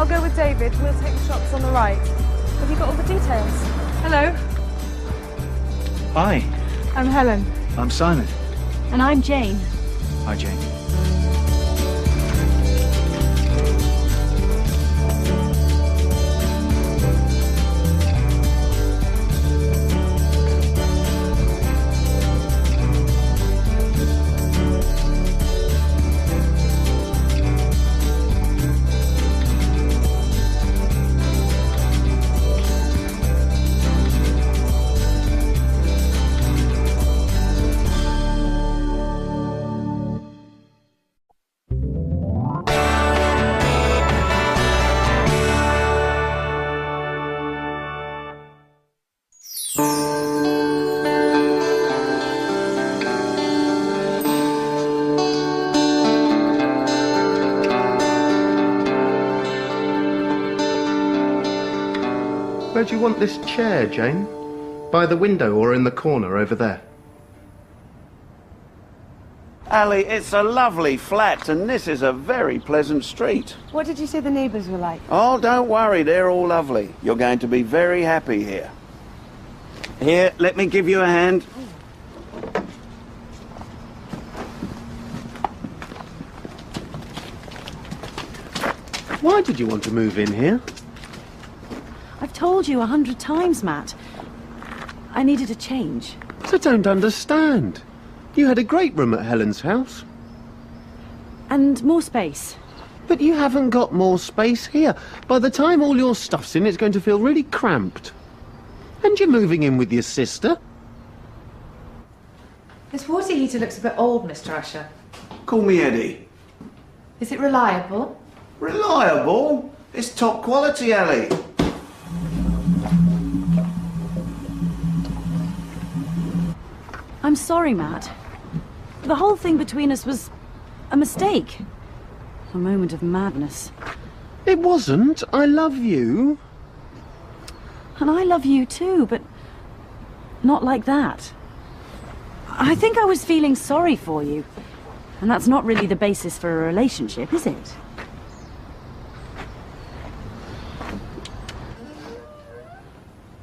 I'll go with David. We'll take the shots on the right. Have you got all the details? Hello. Hi. I'm Helen. I'm Simon. And I'm Jane. Hi, Jane. Where do you want this chair, Jane? By the window or in the corner over there? Ali, it's a lovely flat, and this is a very pleasant street. What did you say the neighbours were like? Oh, don't worry, they're all lovely. You're going to be very happy here. Here, let me give you a hand. Why did you want to move in here? I've told you 100 times, Matt. I needed a change. But I don't understand. You had a great room at Helen's house. And more space. But you haven't got more space here. By the time all your stuff's in, it's going to feel really cramped. And you're moving in with your sister. This water heater looks a bit old, Mr. Usher. Call me Eddie. Is it reliable? Reliable? It's top quality, Ali. I'm sorry, Matt. The whole thing between us was a mistake. A moment of madness. It wasn't. I love you. And I love you too, but not like that. I think I was feeling sorry for you. And that's not really the basis for a relationship, is it?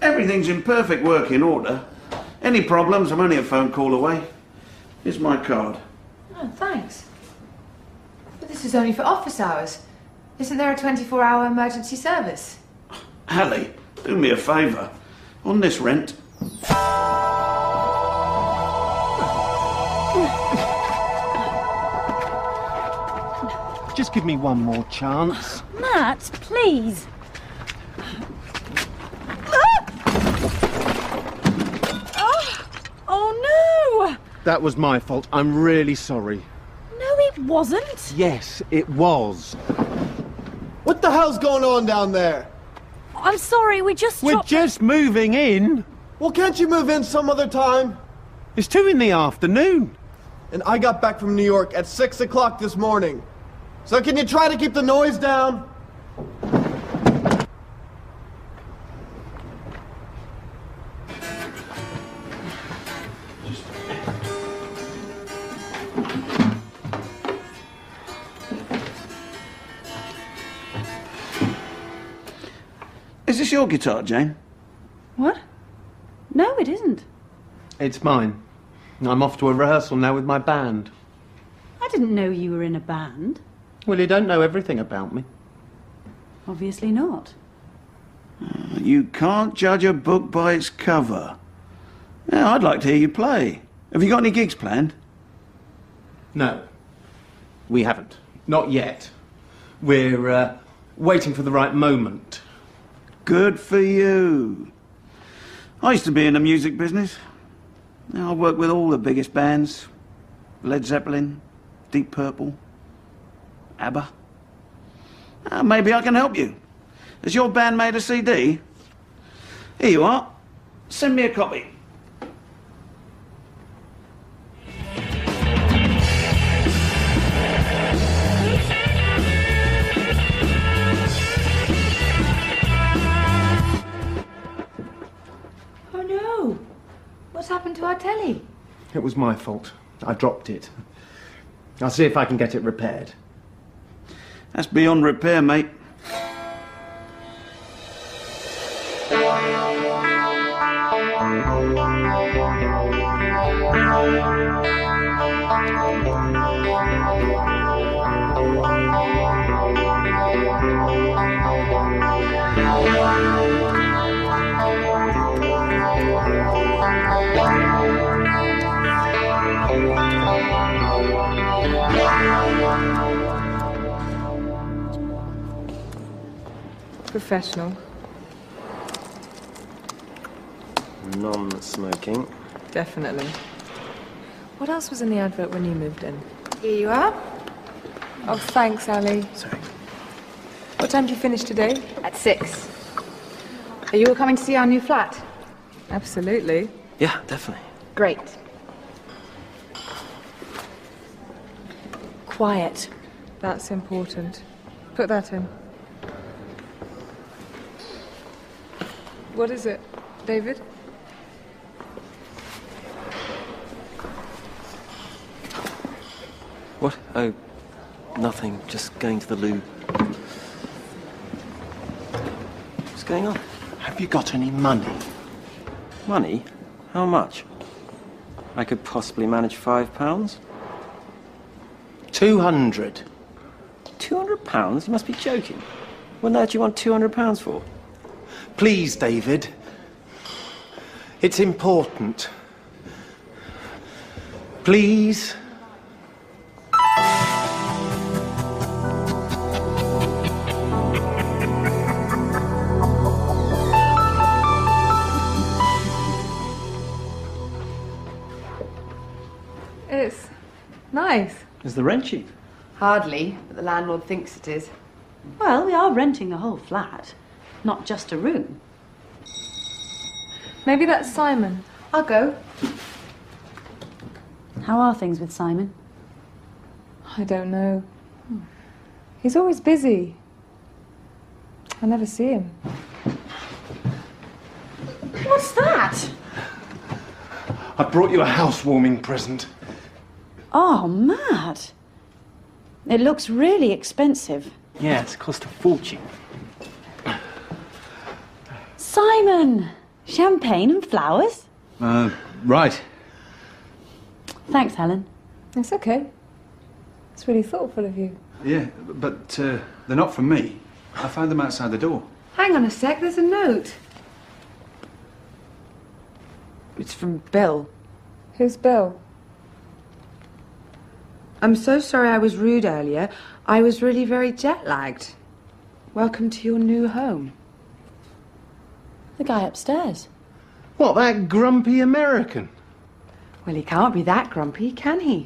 Everything's in perfect working order. Any problems, I'm only a phone call away. Here's my card. Oh, thanks. But this is only for office hours. Isn't there a 24-hour emergency service? Ali, do me a favour. On this rent. Just give me one more chance. Matt, please. Oh no! That was my fault. I'm really sorry. No, it wasn't. Yes, it was. What the hell's going on down there? I'm sorry, We're just moving in. Well, can't you move in some other time? It's 2 in the afternoon. And I got back from New York at 6 o'clock this morning. So can you try to keep the noise down? Is this your guitar, Jane? What? No, it isn't. It's mine. I'm off to a rehearsal now with my band. I didn't know you were in a band. Well, you don't know everything about me. Obviously not. You can't judge a book by its cover. Now, I'd like to hear you play. Have you got any gigs planned? No, we haven't. Not yet. We're waiting for the right moment. Good for you. I used to be in the music business. Now I work with all the biggest bands. Led Zeppelin, Deep Purple, ABBA. Maybe I can help you. Has your band made a CD? Here you are. Send me a copy. Oh no! What's happened to our telly? It was my fault. I dropped it. I'll see if I can get it repaired. That's beyond repair, mate. Professional. Non-smoking. Definitely. What else was in the advert when you moved in? Here you are. Oh, thanks, Ali. Sorry. What time do you finish today? At 6. Are you all coming to see our new flat? Absolutely. Yeah, definitely. Great. Quiet. That's important. Put that in. What is it, David? What? Oh, nothing. Just going to the loo. What's going on? Have you got any money? Money? How much? I could possibly manage £5. 200. £200? You must be joking. What on earth do you want £200 for? Please, David. It's important. Please. It's nice. Is the rent cheap? Hardly, but the landlord thinks it is. Well, we are renting the whole flat, not just a room. Maybe that's Simon. I'll go. How are things with Simon? I don't know. He's always busy. I never see him. What's that? I brought you a housewarming present. Oh, Matt. It looks really expensive. Yeah, it's cost a fortune. Simon! Champagne and flowers? Right. Thanks, Helen. It's okay. It's really thoughtful of you. Yeah, but they're not from me. I found them outside the door. Hang on a sec, there's a note. It's from Bill. Who's Bill? I'm so sorry I was rude earlier. I was really very jet-lagged. Welcome to your new home. The guy upstairs. What, that grumpy American? Well, he can't be that grumpy, can he?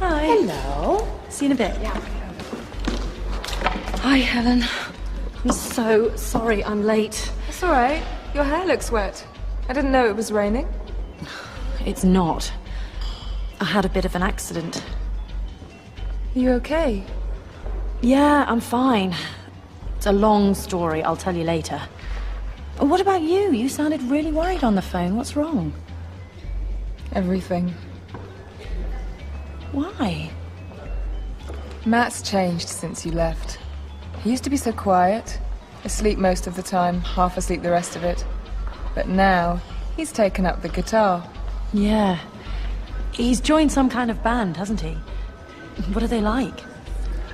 Hi. Hello. See you in a bit. Yeah. Hi, Helen. I'm so sorry I'm late. It's all right. Your hair looks wet. I didn't know it was raining. It's not. I had a bit of an accident. Are you okay? Yeah, I'm fine. It's a long story. I'll tell you later. What about you? You sounded really worried on the phone. What's wrong? Everything. Why? Matt's changed since you left. He used to be so quiet, asleep most of the time, half asleep the rest of it. But now, he's taken up the guitar. Yeah. He's joined some kind of band, hasn't he? What are they like?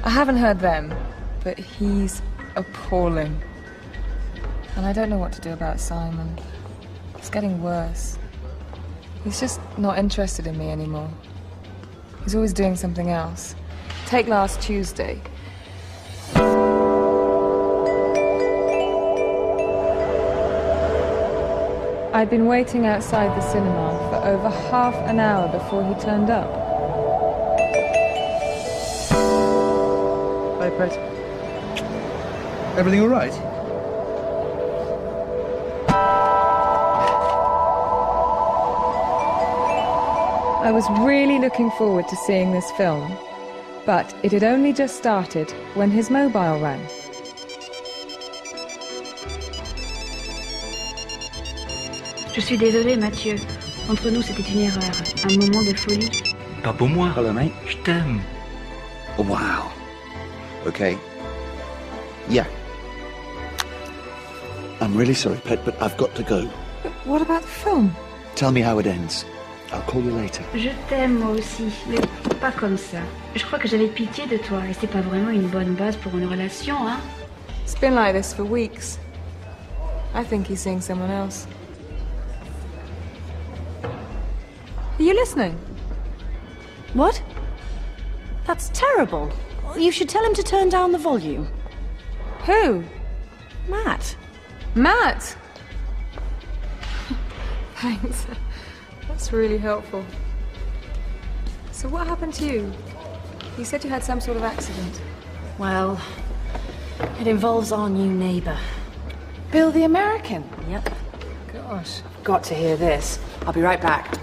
I haven't heard them, but he's appalling. And I don't know what to do about Simon. It's getting worse. He's just not interested in me anymore. He's always doing something else. Take last Tuesday. I'd been waiting outside the cinema for over half an hour before he turned up. Hi, Pet. Everything all right? I was really looking forward to seeing this film, but it had only just started when his mobile rang. Je suis désolée, Mathieu. Entre nous, c'était une erreur. Un moment de folie. Pas pour moi. Hello, mate. Je t'aime. Oh, wow. Okay. Yeah. I'm really sorry, Pet, but I've got to go. But what about the film? Tell me how it ends. I'll call you later. Je t'aime, moi aussi, mais pas comme ça. Je crois que j'avais pitié de toi, et c'est pas vraiment une bonne base pour une relation, hein? It's been like this for weeks. I think he's seeing someone else. Are you listening? What? That's terrible. You should tell him to turn down the volume. Who? Matt. Matt! Thanks. That's really helpful. So what happened to you? You said you had some sort of accident. Well, it involves our new neighbour. Bill the American? Yep. Gosh, I've got to hear this. I'll be right back.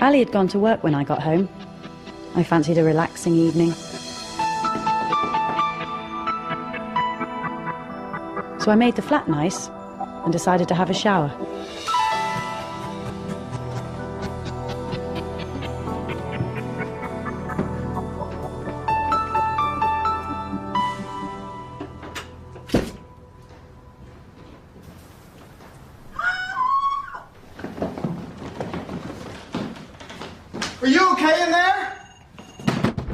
Ali had gone to work when I got home. I fancied a relaxing evening. So I made the flat nice and decided to have a shower. Are you okay in there?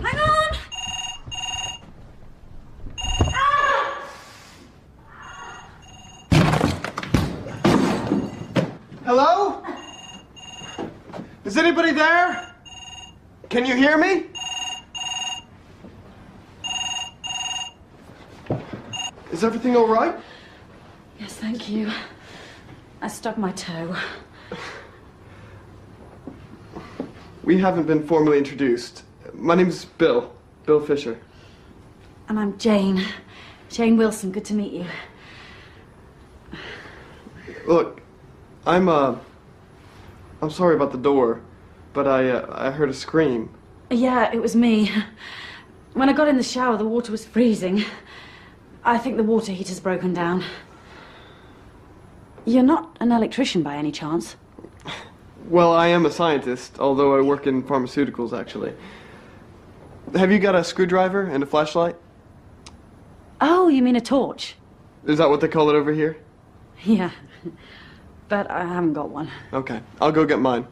Hang on! Hello? Is anybody there? Can you hear me? Is everything all right? Yes, thank you. I stubbed my toe. We haven't been formally introduced. My name's Bill. Bill Fisher. And I'm Jane. Jane Wilson, good to meet you. Look, I'm sorry about the door, but I heard a scream. Yeah, it was me. When I got in the shower, the water was freezing. I think the water heater's broken down. You're not an electrician by any chance? Well, I am a scientist, although I work in pharmaceuticals, actually. Have you got a screwdriver and a flashlight? Oh, you mean a torch? Is that what they call it over here? Yeah, but I haven't got one. Okay, I'll go get mine.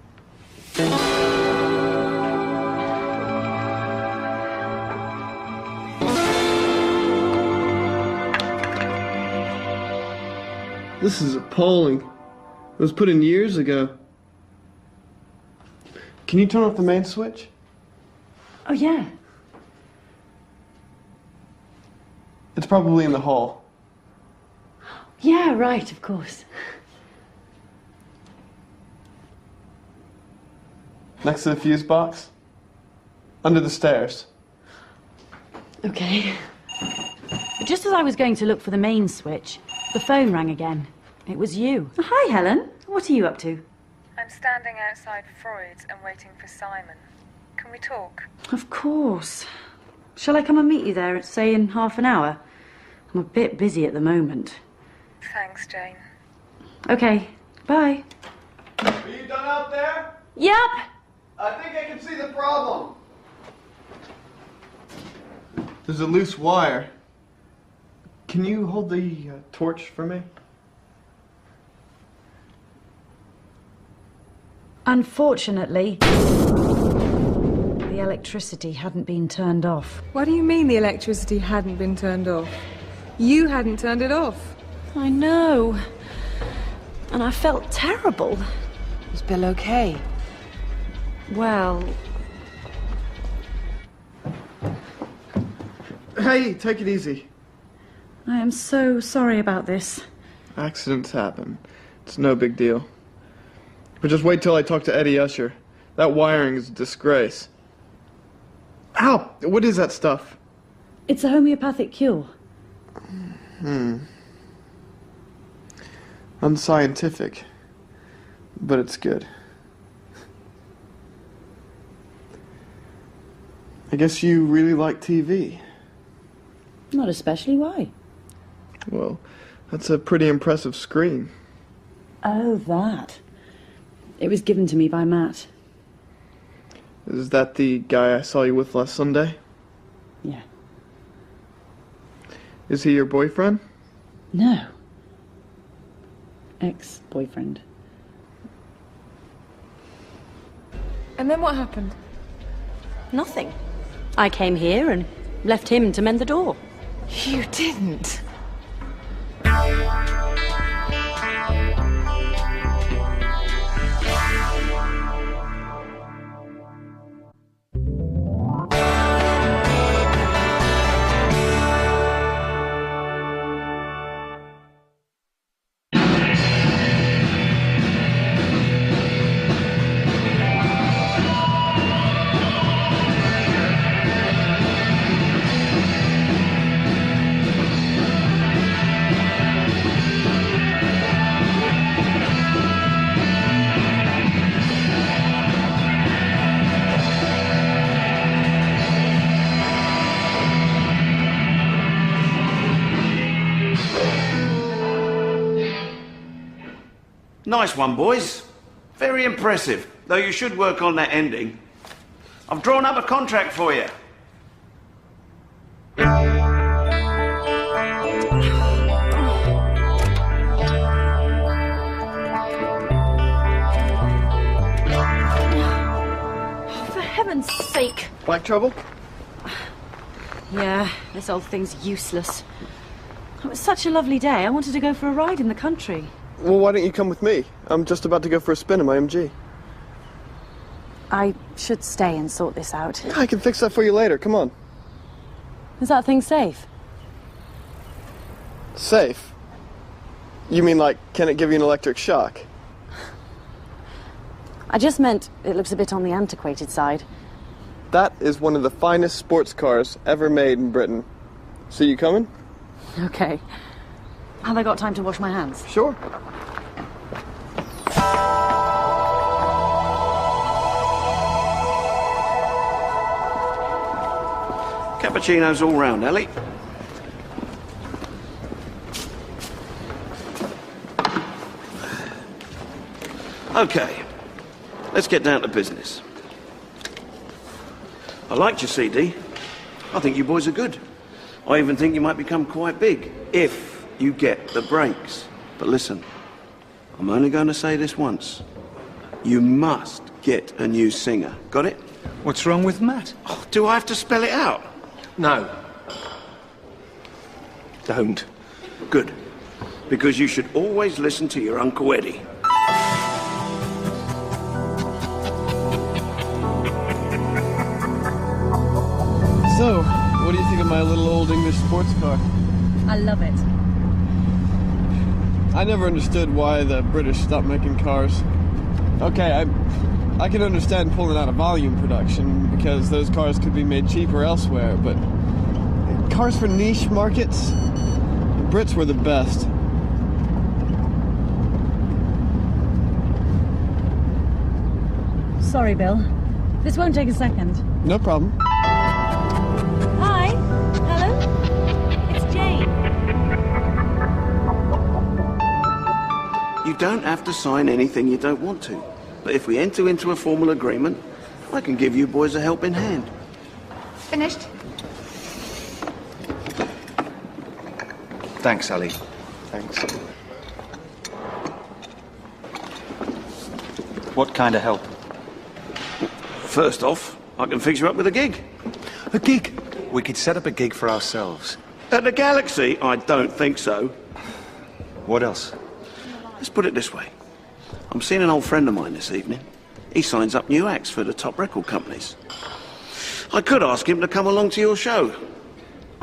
This is appalling. It was put in years ago. Can you turn off the main switch? Oh, yeah. It's probably in the hall. Yeah, right, of course. Next to the fuse box? Under the stairs. Okay. Just as I was going to look for the main switch, the phone rang again. It was you. Hi, Helen. What are you up to? I'm standing outside Freud's and waiting for Simon. Can we talk? Of course. Shall I come and meet you there, say, in half an hour? I'm a bit busy at the moment. Thanks, Jane. Okay, bye. Are you done out there? Yep. I think I can see the problem. There's a loose wire. Can you hold the torch for me? Unfortunately, the electricity hadn't been turned off. What do you mean the electricity hadn't been turned off? You hadn't turned it off. I know. And I felt terrible. Is Bill okay? Well, Hey, take it easy. I am so sorry about this. Accidents happen. It's no big deal. But just wait till I talk to Eddie Usher. That wiring is a disgrace. Ow! What is that stuff? It's a homeopathic cure. Unscientific. But it's good. I guess you really like TV. Not especially, why? Well, that's a pretty impressive screen. Oh, that. It was given to me by Matt. Is that the guy I saw you with last Sunday? Yeah. Is he your boyfriend? No. Ex-boyfriend. And then what happened? Nothing. I came here and left him to mend the door. You didn't. Nice one, boys. Very impressive, though you should work on that ending. I've drawn up a contract for you. For heaven's sake. Black trouble? Yeah, this old thing's useless. It was such a lovely day. I wanted to go for a ride in the country. Well, why don't you come with me? I'm just about to go for a spin in my MG. I should stay and sort this out. I can fix that for you later. Come on. Is that thing safe? Safe? You mean like, can it give you an electric shock? I just meant it looks a bit on the antiquated side. That is one of the finest sports cars ever made in Britain. So you coming? Okay. Have I got time to wash my hands? Sure. Cappuccinos all round, Ellie. Okay, let's get down to business. I liked your CD. I think you boys are good. I even think you might become quite big, if you get the breaks. But listen, I'm only going to say this once. You must get a new singer. Got it? What's wrong with Matt? Oh, do I have to spell it out? No. Don't. Good. Because you should always listen to your Uncle Eddie. So, what do you think of my little old English sports car? I love it. I never understood why the British stopped making cars. Okay, I can understand pulling out of volume production because those cars could be made cheaper elsewhere, but cars for niche markets, the Brits were the best. Sorry, Bill. This won't take a second. No problem. Hi. Hello? It's Jane. You don't have to sign anything you don't want to. But if we enter into a formal agreement, I can give you boys a helping hand. Finished? Thanks, Ali. Thanks. What kind of help? First off, I can fix you up with a gig. A gig? We could set up a gig for ourselves. At the Galaxy? I don't think so. What else? Let's put it this way. I'm seeing an old friend of mine this evening. He signs up new acts for the top record companies. I could ask him to come along to your show.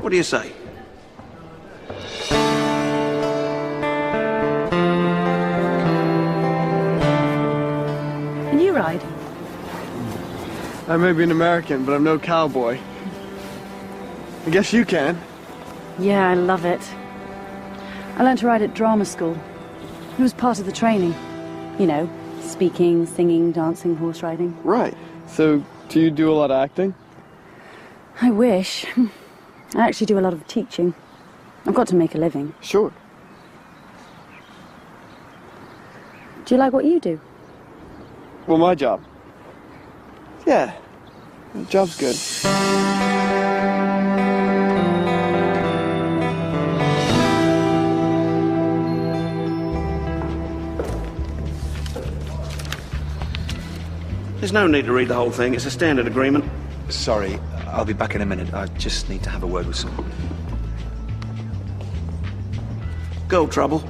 What do you say? Can you ride? I may be an American, but I'm no cowboy. I guess you can. Yeah, I love it. I learned to ride at drama school. It was part of the training. You know, speaking, singing, dancing, horse riding. Right. So, do you do a lot of acting? I wish. I actually do a lot of teaching. I've got to make a living. Sure. Do you like what you do? Well, my job. Yeah. The job's good. There's no need to read the whole thing. It's a standard agreement. Sorry, I'll be back in a minute. I just need to have a word with someone. Girl trouble.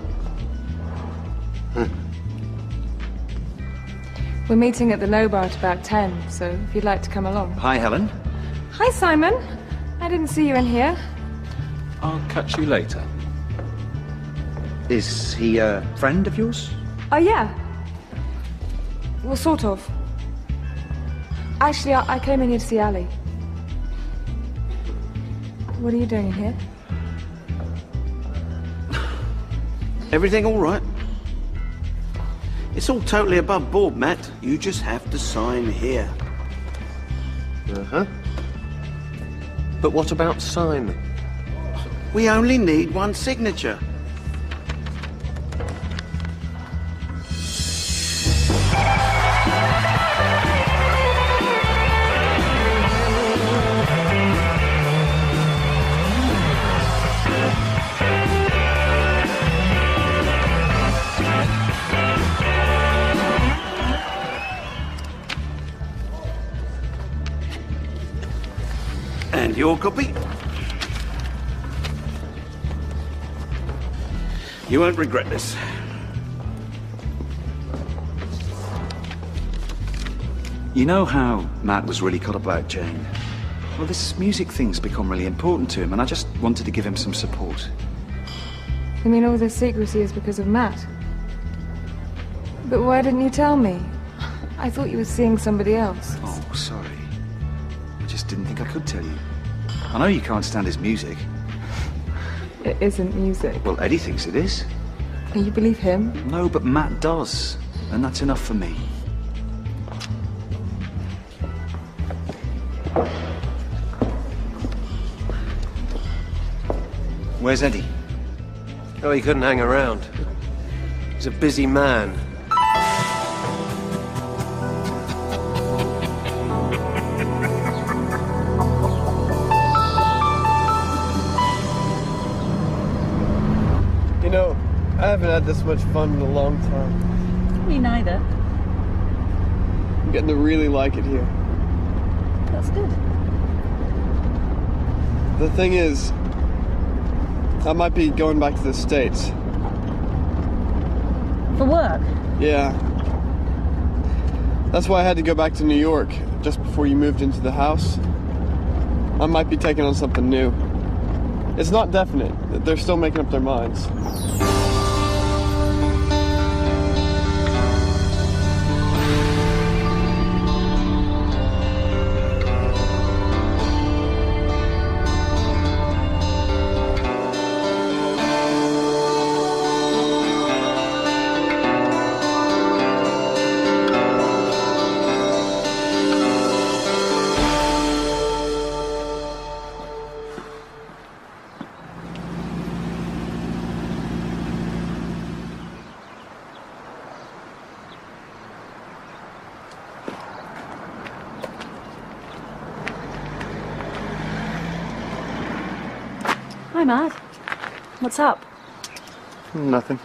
We're meeting at the low bar at about 10, so if you'd like to come along. Hi, Helen. Hi, Simon. I didn't see you in here. I'll catch you later. Is he a friend of yours? Oh, yeah. Well, sort of. Actually, I came in here to see Ali. What are you doing in here? Everything all right? It's all totally above board, Matt. You just have to sign here. Uh-huh. But what about Simon? We only need one signature. And your copy. You won't regret this. You know how Matt was really caught up about Jane? Well, this music thing's become really important to him, and I just wanted to give him some support. You mean all this secrecy is because of Matt? But why didn't you tell me? I thought you were seeing somebody else. Oh, sorry. I just didn't think I could tell you. I know you can't stand his music. It isn't music. Well, Eddie thinks it is. You believe him? No, but Matt does. And that's enough for me. Where's Eddie? Oh, he couldn't hang around. He's a busy man. You know, I haven't had this much fun in a long time. Me neither. I'm getting to really like it here. That's good. The thing is, I might be going back to the States. For work? Yeah. That's why I had to go back to New York just before you moved into the house. I might be taking on something new. It's not definite. They're still making up their minds. Hi, Matt. What's up? Nothing.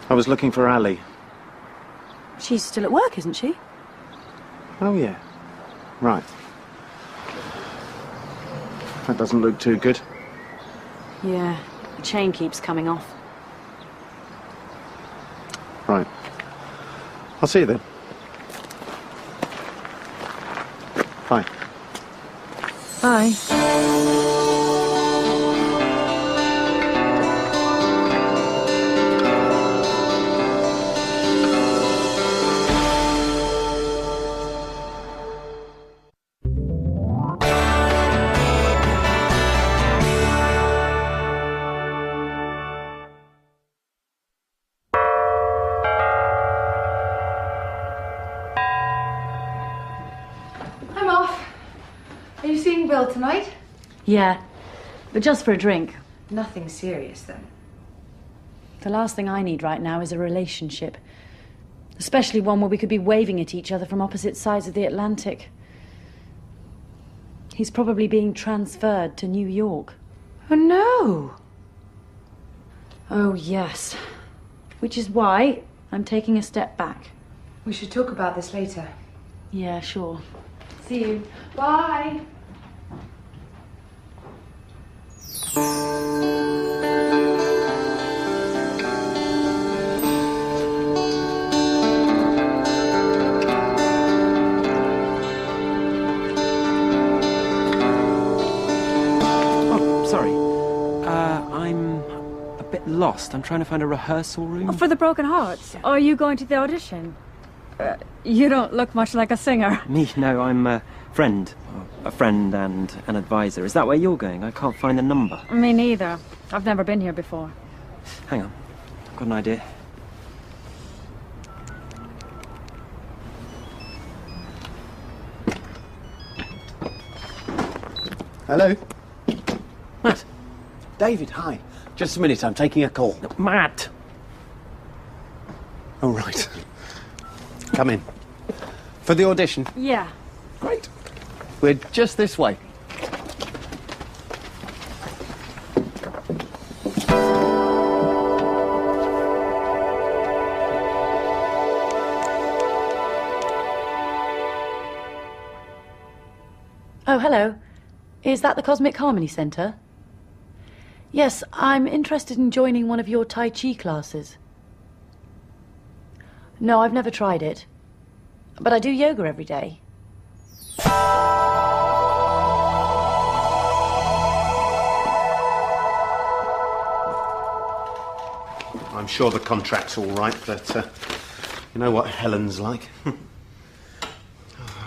I was looking for Ali. She's still at work, isn't she? Oh, yeah. Right. That doesn't look too good. Yeah, the chain keeps coming off. Right. I'll see you then. Bye. Bye. Are you seeing Bill tonight? Yeah, but just for a drink. Nothing serious, then. The last thing I need right now is a relationship. Especially one where we could be waving at each other from opposite sides of the Atlantic. He's probably being transferred to New York. Oh, no. Oh, yes. Which is why I'm taking a step back. We should talk about this later. Yeah, sure. See you. Bye. I'm a bit lost. I'm trying to find a rehearsal room. For the Broken Hearts? Are you going to the audition? You don't look much like a singer. Me? No, I'm a friend. A friend and an advisor. Is that where you're going? I can't find the number. Me neither. I've never been here before. Hang on. I've got an idea. Hello? Matt. David, hi. Just a minute, I'm taking a call. Matt! Oh, right. Come in. For the audition? Yeah. Great. We're just this way. Oh, hello. Is that the Cosmic Harmony Centre? Yes, I'm interested in joining one of your Tai Chi classes. No, I've never tried it. But I do yoga every day. I'm sure the contract's all right, but you know what Helen's like.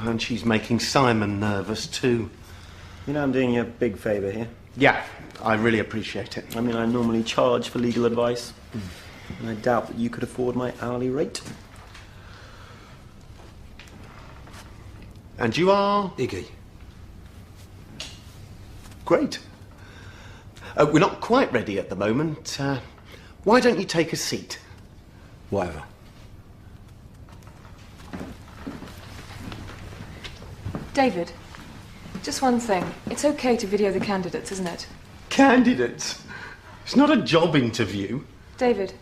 And she's making Simon nervous too. You know I'm doing you a big favour here. Yeah, I really appreciate it. I mean, I normally charge for legal advice. And I doubt that you could afford my hourly rate. And you are? Iggy. Great. We're not quite ready at the moment. Why don't you take a seat? Whatever. David, just one thing. It's okay to video the candidates, isn't it? Candidates? It's not a job interview. David.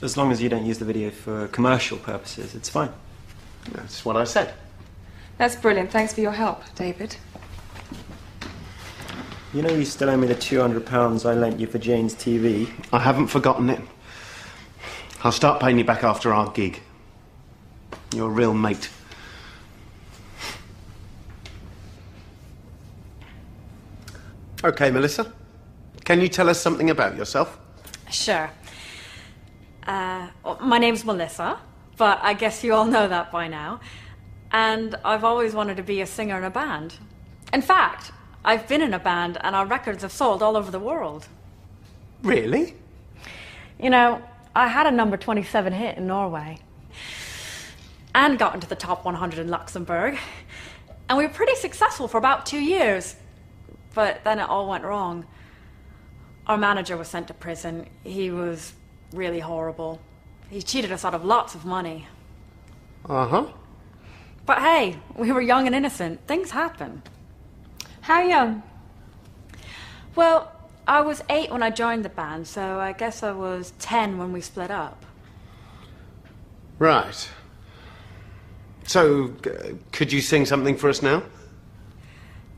As long as you don't use the video for commercial purposes, it's fine. That's what I said. That's brilliant. Thanks for your help, David. You know you still owe me the £200 I lent you for Jane's TV? I haven't forgotten it. I'll start paying you back after our gig. You're a real mate. Okay, Melissa. Can you tell us something about yourself? Sure. My name's Melissa, but I guess you all know that by now. And I've always wanted to be a singer in a band. In fact, I've been in a band and our records have sold all over the world. Really? You know, I had a number 27 hit in Norway. And got into the top 100 in Luxembourg. And we were pretty successful for about 2 years. But then it all went wrong. Our manager was sent to prison. He was really horrible. He cheated us out of lots of money. Uh-huh. But hey, we were young and innocent. Things happen. How young? Well, I was 8 when I joined the band, so I guess I was 10 when we split up. Right. So, could you sing something for us now?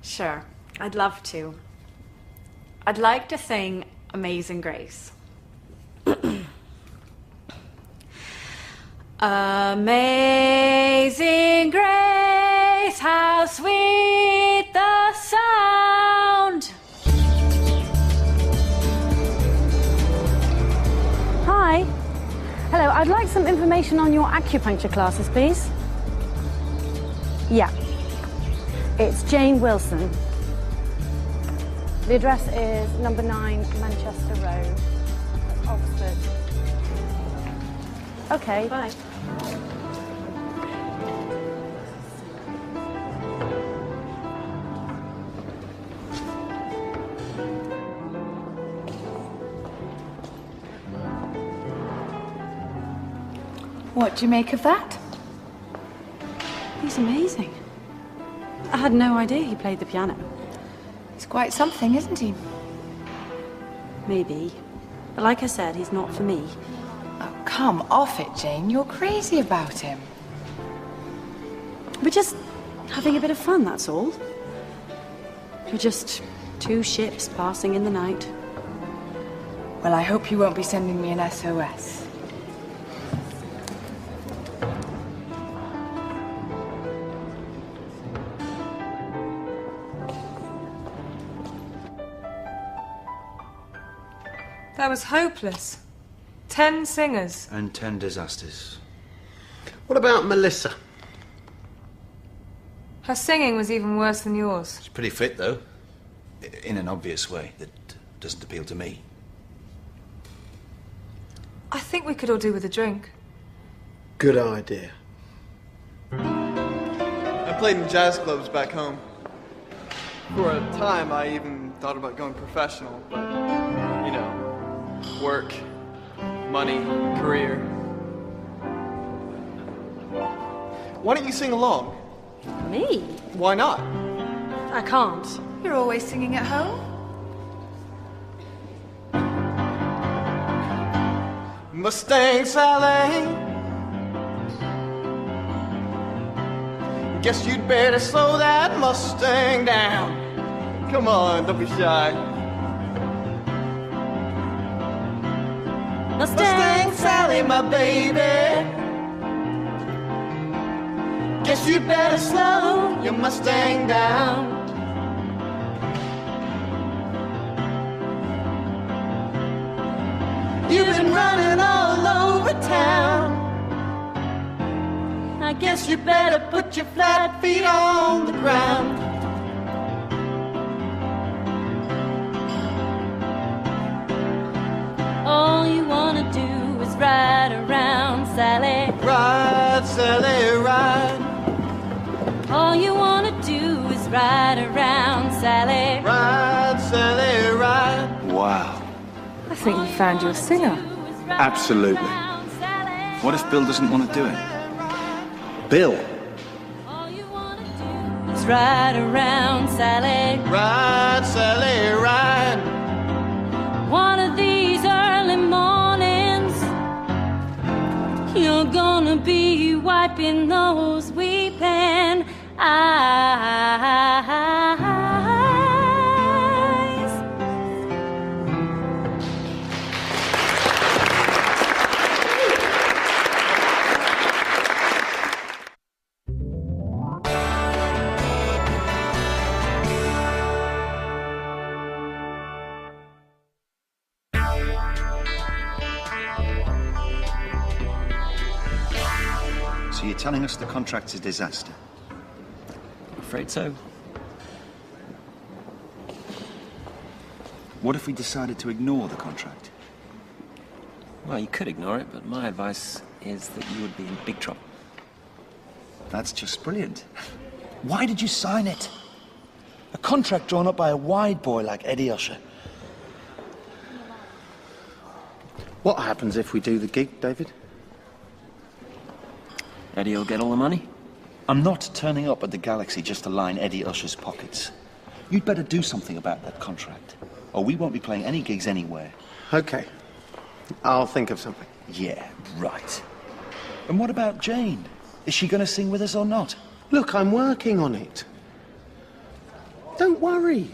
Sure, I'd love to. I'd like to sing Amazing Grace. Amazing grace, how sweet the sound. Hi. Hello, I'd like some information on your acupuncture classes, please. Yeah. It's Jane Wilson. The address is number 9 Manchester Road, Oxford. Okay. Bye. What do you make of that? He's amazing. I had no idea he played the piano. He's quite something, isn't he? Maybe. But like I said, he's not for me. Oh, come off it, Jane. You're crazy about him. We're just having a bit of fun, that's all. We're just two ships passing in the night. Well, I hope you won't be sending me an SOS. That was hopeless. 10 singers. And 10 disasters. What about Melissa? Her singing was even worse than yours. She's pretty fit, though. In an obvious way that doesn't appeal to me. I think we could all do with a drink. Good idea. I played in jazz clubs back home. For a time, I even thought about going professional, but, you know, work, money, career. Why don't you sing along? Me? Why not? I can't. You're always singing at home? Mustang Sally, guess you'd better slow that Mustang down. Come on, don't be shy. Mustang Sally, my baby, guess you'd better slow your Mustang down. You've been running all over town. I guess you better put your flat feet on the ground. All you wanna do is ride around, Sally. Ride, Sally, ride. All you wanna do is ride around, Sally. Ride, Sally, ride. Wow. I think you found your singer. Absolutely. What if Bill doesn't want to do it? Bill? Is ride around, Sally. Ride, Sally, ride. One of these early mornings, you're gonna be wiping those weeping eyes. So you're telling us the contract's a disaster? I'm afraid so. What if we decided to ignore the contract? Well, you could ignore it, but my advice is that you would be in big trouble. That's just brilliant. Why did you sign it? A contract drawn up by a wide boy like Eddie Usher. What happens if we do the gig, David? Eddie will get all the money. I'm not turning up at the Galaxy just to line Eddie Usher's pockets. You'd better do something about that contract, or we won't be playing any gigs anywhere. Okay. I'll think of something. Yeah, right. And what about Jane? Is she going to sing with us or not? Look, I'm working on it. Don't worry.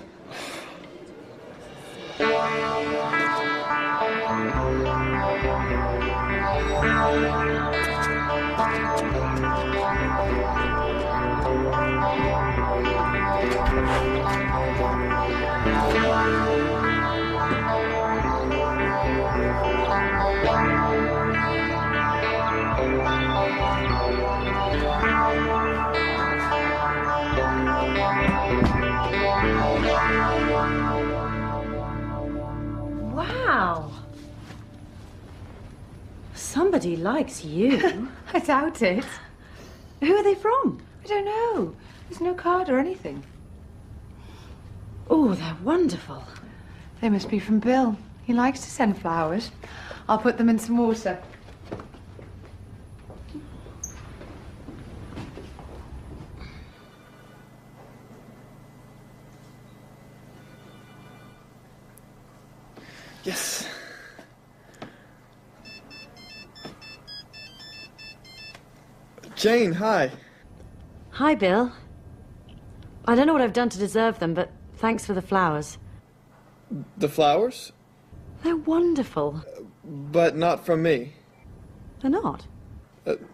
Wow. Somebody likes you. I doubt it. Who are they from? I don't know. There's no card or anything. Oh, they're wonderful. They must be from Bill. He likes to send flowers. I'll put them in some water. Yes. Jane, hi. Hi, Bill. I don't know what I've done to deserve them, but thanks for the flowers. The flowers? They're wonderful. But not from me. They're not?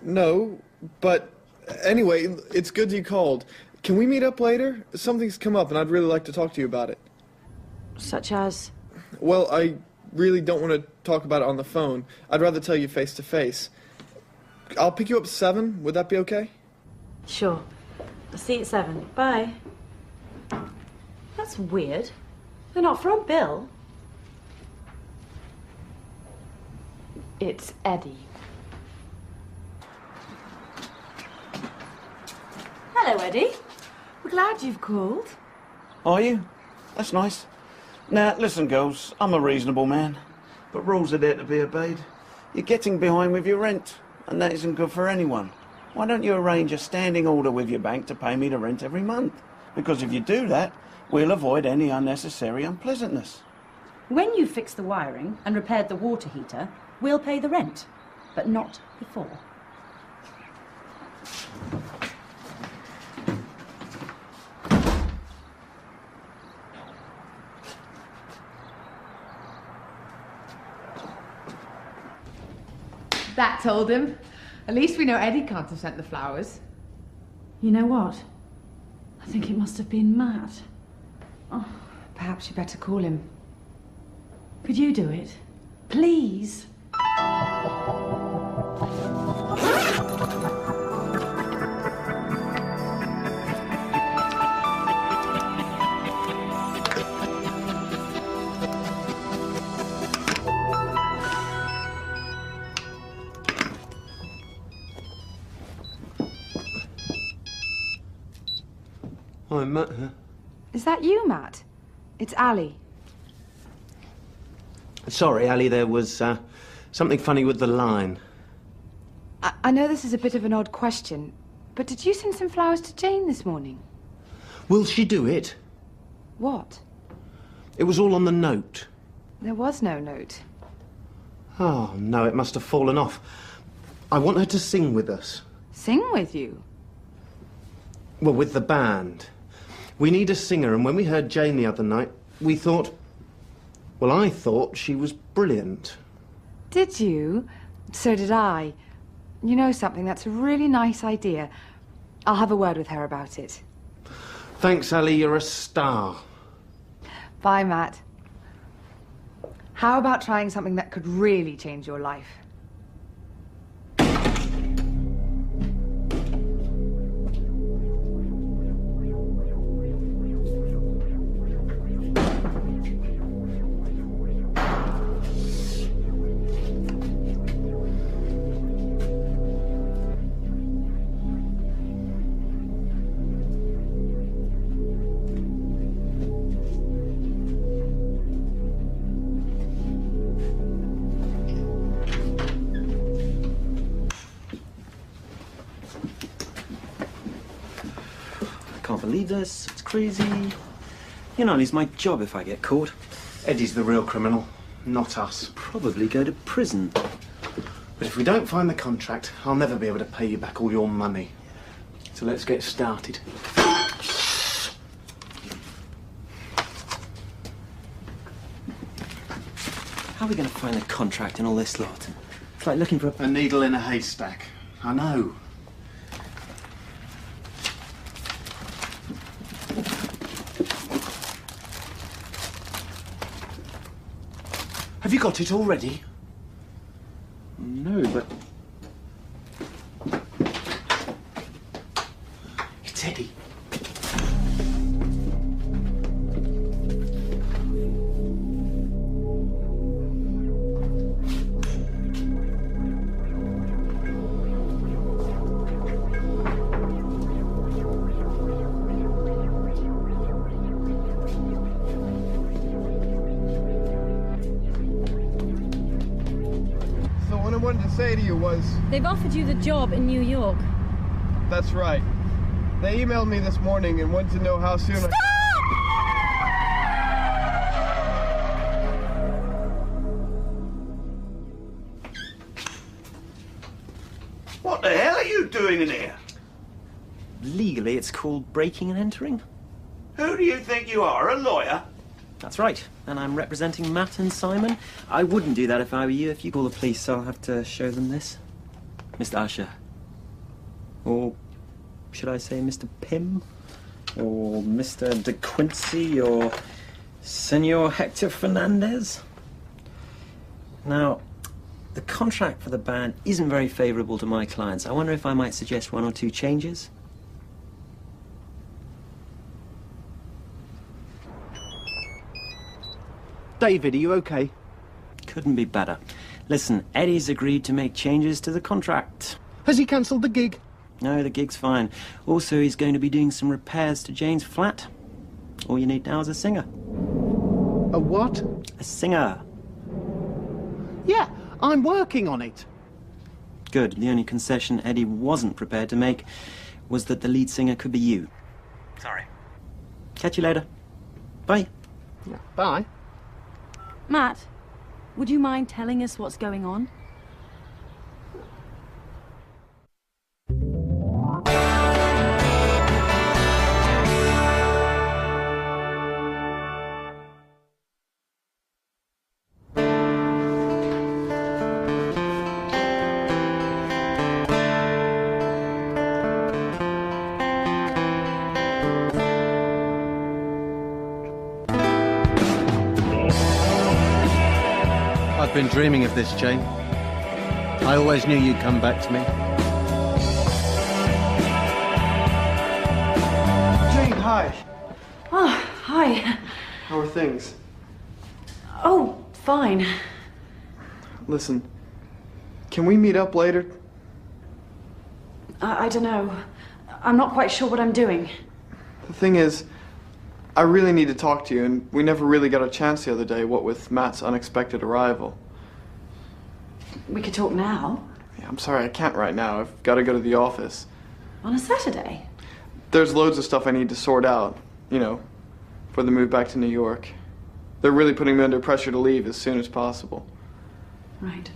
No, but anyway, it's good you called. Can we meet up later? Something's come up and I'd really like to talk to you about it. Such as? Well, I really don't want to talk about it on the phone. I'd rather tell you face to face. I'll pick you up at 7. Would that be okay? Sure. I'll see you at 7. Bye. That's weird. They're not from Bill. It's Eddie. Hello, Eddie. We're glad you've called. Are you? That's nice. Now, listen, girls, I'm a reasonable man, but rules are there to be obeyed. You're getting behind with your rent, and that isn't good for anyone. Why don't you arrange a standing order with your bank to pay me the rent every month? Because if you do that, we'll avoid any unnecessary unpleasantness. When you've fixed the wiring and repaired the water heater, we'll pay the rent, but not before. That told him. At least we know Eddie can't have sent the flowers. You know what? I think it must have been Matt. Oh, perhaps you better call him. Could you do it? Please? Hi, Matt. Is that you, Matt? It's Ali. Sorry, Ali, there was something funny with the line. I know this is a bit of an odd question, but did you send some flowers to Jane this morning? Will she do it? What? It was all on the note. There was no note. Oh, no, it must have fallen off. I want her to sing with us. Sing with you? Well, with the band. We need a singer, and when we heard Jane the other night, we thought... Well, I thought she was brilliant. Did you? So did I. You know something, that's a really nice idea. I'll have a word with her about it. Thanks, Ali, you're a star. Bye, Matt. How about trying something that could really change your life? Can't believe this. It's crazy. You know, I'll lose my job if I get caught. Eddie's the real criminal, not us. Probably go to prison. But if we don't find the contract, I'll never be able to pay you back all your money. So let's get started. How are we going to find the contract in all this lot? It's like looking for a needle in a haystack. I know. Have you got it already? No, but... It's Eddie. Say to you was... They've offered you the job in New York. That's right. They emailed me this morning and wanted to know how soon doing in here? Legally, it's called breaking and entering. Who do you think you are, a lawyer? That's right. And I'm representing Matt and Simon. I wouldn't do that if I were you. If you call the police, I'll have to show them this. Mr. Usher. Or should I say Mr. Pym? Or Mr. De Quincy? Or Senor Hector Fernandez? Now, the contract for the band isn't very favourable to my clients. I wonder if I might suggest 1 or 2 changes. David, are you okay? Couldn't be better. Listen, Eddie's agreed to make changes to the contract. Has he cancelled the gig? No, the gig's fine. Also, he's going to be doing some repairs to Jane's flat. All you need now is a singer. A what? A singer. Yeah, I'm working on it. Good. The only concession Eddie wasn't prepared to make was that the lead singer could be you. Sorry. Catch you later. Bye. Yeah, bye. Matt, would you mind telling us what's going on? I've been dreaming of this, Jane. I always knew you'd come back to me. Jane, hi. Oh, hi. How are things? Oh, fine. Listen, can we meet up later? I don't know. I'm not quite sure what I'm doing. The thing is, I really need to talk to you, and we never really got a chance the other day, what with Matt's unexpected arrival. We could talk now. Yeah, I'm sorry, I can't right now. I've got to go to the office. On a Saturday? There's loads of stuff I need to sort out, you know, for the move back to New York. They're really putting me under pressure to leave as soon as possible. Right.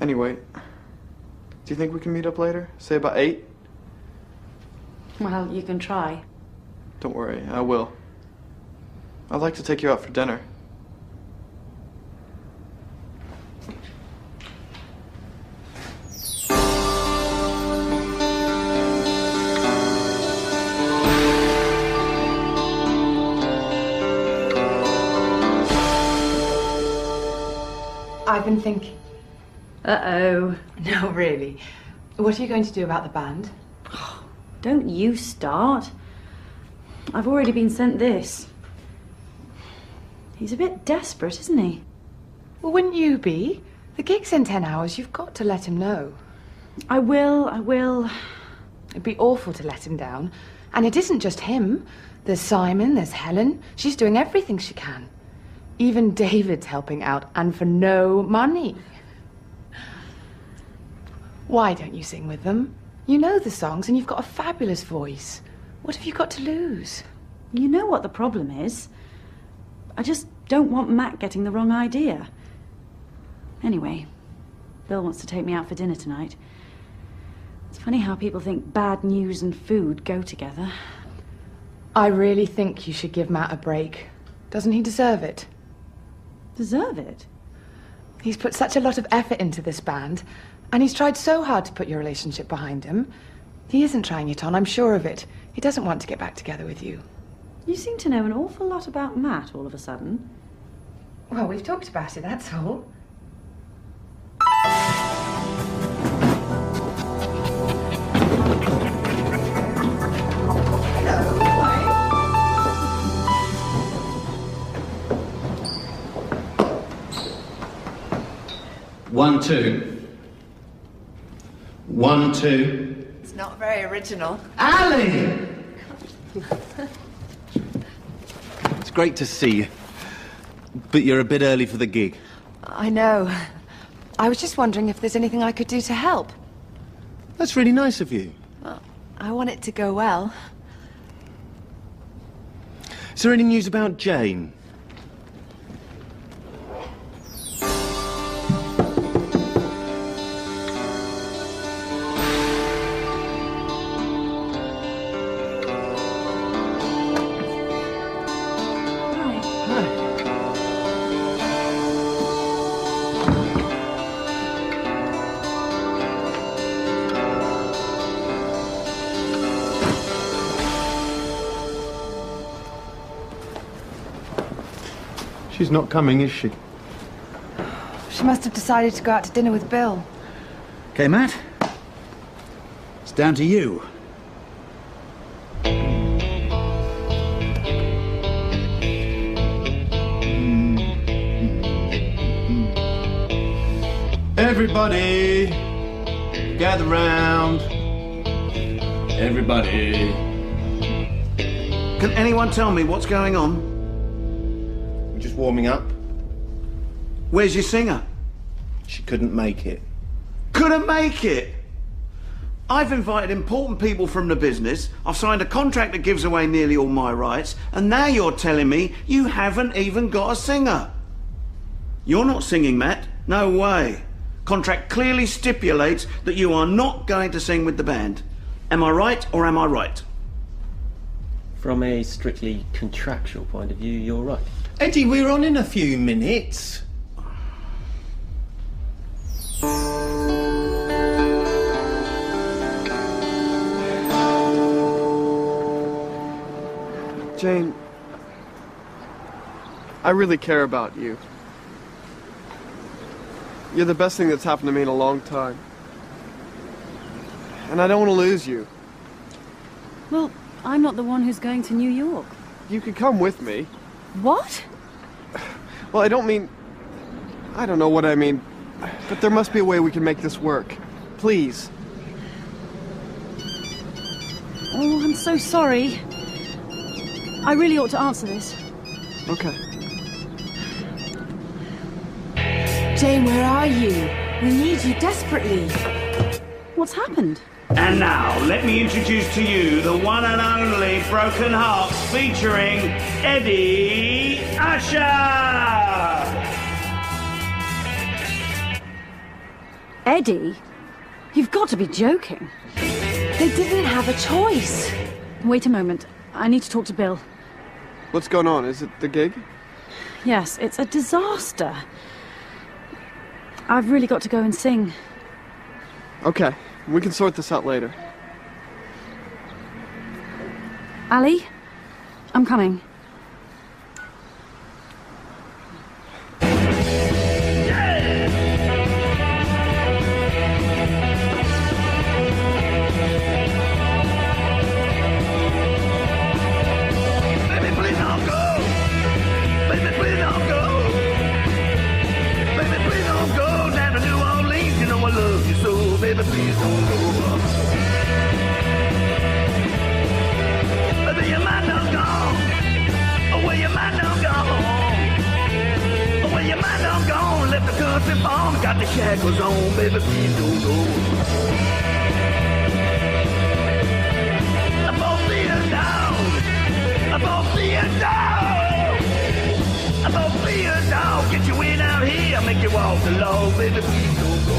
Anyway, do you think we can meet up later? Say about 8? Well, you can try. Don't worry, I will. I'd like to take you out for dinner. I've been thinking. Uh-oh. No, really. What are you going to do about the band? Don't you start. I've already been sent this. He's a bit desperate, isn't he? Well, wouldn't you be? The gig's in 10 hours. You've got to let him know. I will. It'd be awful to let him down. And it isn't just him. There's Simon, there's Helen. She's doing everything she can. Even David's helping out, and for no money. Why don't you sing with them? You know the songs, and you've got a fabulous voice. What have you got to lose? You know what the problem is. I just don't want Matt getting the wrong idea. Anyway, Bill wants to take me out for dinner tonight. It's funny how people think bad news and food go together. I really think you should give Matt a break. Doesn't he deserve it? Deserve it? He's put such a lot of effort into this band, and he's tried so hard to put your relationship behind him. He isn't trying it on, I'm sure of it. He doesn't want to get back together with you. You seem to know an awful lot about Matt all of a sudden. Well, we've talked about it, that's all. One, two. 1, 2. It's not very original. Ali! It's great to see you. But you're a bit early for the gig. I know. I was just wondering if there's anything I could do to help. That's really nice of you. Well, I want it to go well. Is there any news about Jane? She's not coming, is she? She must have decided to go out to dinner with Bill. Okay, Matt. It's down to you. Everybody, gather round. Everybody. Can anyone tell me what's going on? We're just warming up. Where's your singer? She couldn't make it. Couldn't make it? I've invited important people from the business, I've signed a contract that gives away nearly all my rights, and now you're telling me you haven't even got a singer. You're not singing, Matt. No way. Contract clearly stipulates that you are not going to sing with the band. Am I right or am I right? From a strictly contractual point of view, you're right. Eddie, we're on in a few minutes. Jane, I really care about you. You're the best thing that's happened to me in a long time. And I don't want to lose you. Well, I'm not the one who's going to New York. You could come with me. What? Well, I don't mean... I don't know what I mean. But there must be a way we can make this work. Please. Oh, I'm so sorry. I really ought to answer this. Okay. Jane, where are you? We need you desperately. What's happened? And now, let me introduce to you the one and only Broken Hearts featuring Eddie Usher! Eddie? You've got to be joking. They didn't have a choice. Wait a moment. I need to talk to Bill. What's going on? Is it the gig? Yes, it's a disaster. I've really got to go and sing. Okay, we can sort this out later. Ali, I'm coming. Got the shackles on, baby, please don't go. I won't be a dog. I won't be a dog. I won't be a dog. Get you in out here, make you walk the log, baby, please don't go.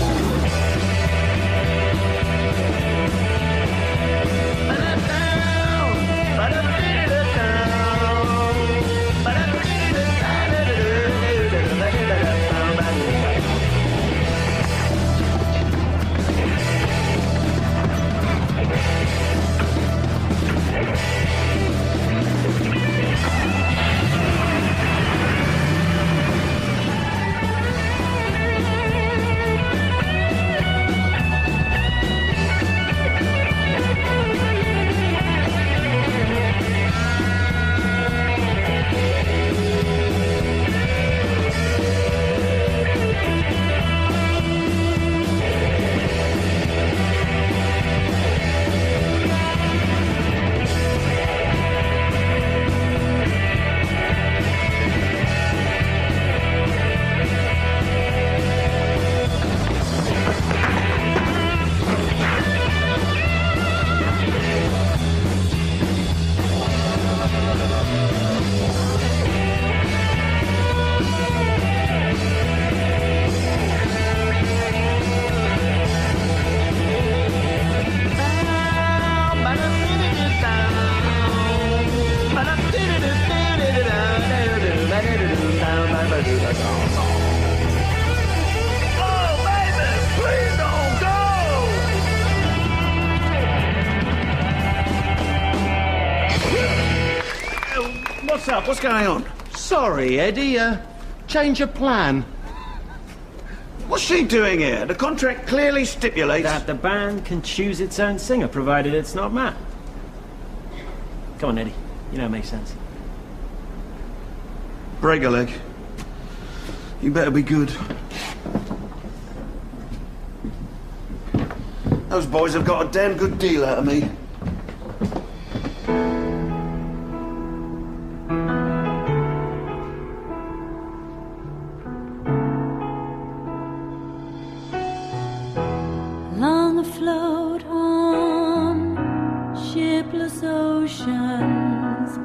What's up? What's going on? Sorry, Eddie. Change of plan. What's she doing here? The contract clearly stipulates... That the band can choose its own singer, provided it's not Matt. Come on, Eddie. You know it makes sense. Break a leg. You better be good. Those boys have got a damn good deal out of me. Long afloat on shipless oceans,